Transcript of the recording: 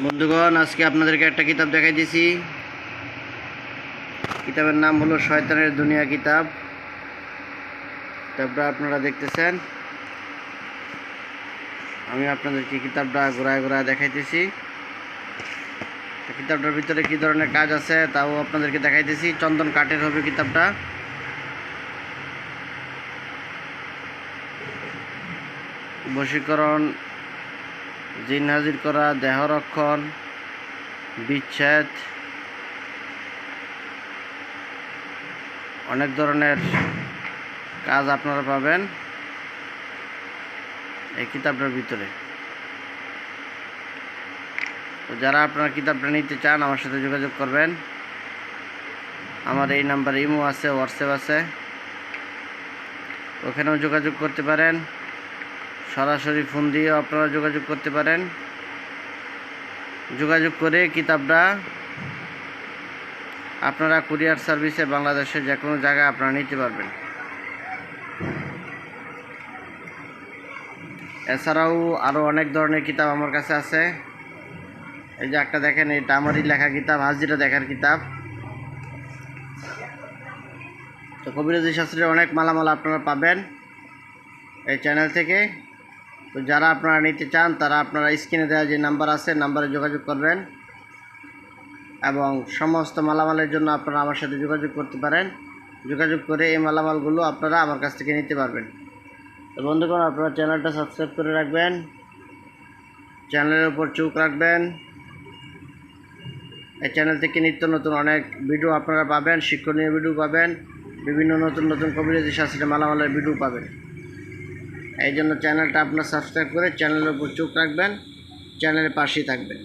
বন্ধুগণ, আজকে আপনাদেরকে একটা কিতাব দেখাই দিছি। কিতাবের নাম হলো শয়তানের দুনিয়া কিতাব। কিতাবটা আপনারা দেখতেছেন। আমি আপনাদেরকে কিতাবটা ঘোরায় ঘোরায় দেখাইতেছি। কিতাবটার ভিতরে কি ধরনের কাজ আছে তাও আপনাদেরকে দেখাইতেছি। চন্দন কাঠের হবে কিতাবটা। বশীকরণ, জিন হাজির করা, দেহরক্ষণ, বিচ্ছেদ, অনেক ধরনের কাজ আপনারা পাবেন এই কিতাবটার ভিতরে। তো যারা আপনারা কিতাবটা নিতে চান আমার সাথে যোগাযোগ করবেন। আমার এই নাম্বারে ইমো আছে, হোয়াটসঅ্যাপ আছে, ওখানেও যোগাযোগ করতে পারেন। সরাসরি ফোন দিয়েও আপনারা যোগাযোগ করতে পারেন। যোগাযোগ করে কিতাবটা আপনারা কুরিয়ার সার্ভিসে বাংলাদেশের যে কোনো জায়গায় আপনারা নিতে পারবেন। এছাড়াও আরও অনেক ধরনের কিতাব আমার কাছে আছে। এই যে একটা দেখেন, এটা আমারই লেখা কিতাব, হাজিরা দেখার কিতাব। তো কবিরাজি শাস্ত্রের অনেক মালামাল আপনারা পাবেন এই চ্যানেল থেকে। তো যারা আপনারা নিতে চান তারা আপনারা স্ক্রিনে দেওয়া যে নাম্বার আছে, নাম্বারে যোগাযোগ করবেন এবং সমস্ত মালামালের জন্য আপনারা আমার সাথে যোগাযোগ করতে পারেন। যোগাযোগ করে এই মালামালগুলো আপনারা আমার কাছ থেকে নিতে পারবেন। তো বন্ধুগণ, আপনারা চ্যানেলটা সাবস্ক্রাইব করে রাখবেন, চ্যানেলের উপর চোখ রাখবেন। এই চ্যানেল থেকে নিত্য নতুন অনেক ভিডিও আপনারা পাবেন, শিক্ষণীয় ভিডিও পাবেন, বিভিন্ন নতুন নতুন কবিরাজি শাস্ত্রের মালামালের ভিডিও পাবেন। এই জন্য চ্যানেলটা আপনারা সাবস্ক্রাইব করে চ্যানেলের উপর চোখ রাখবেন, চ্যানেলের পাশেই থাকবেন।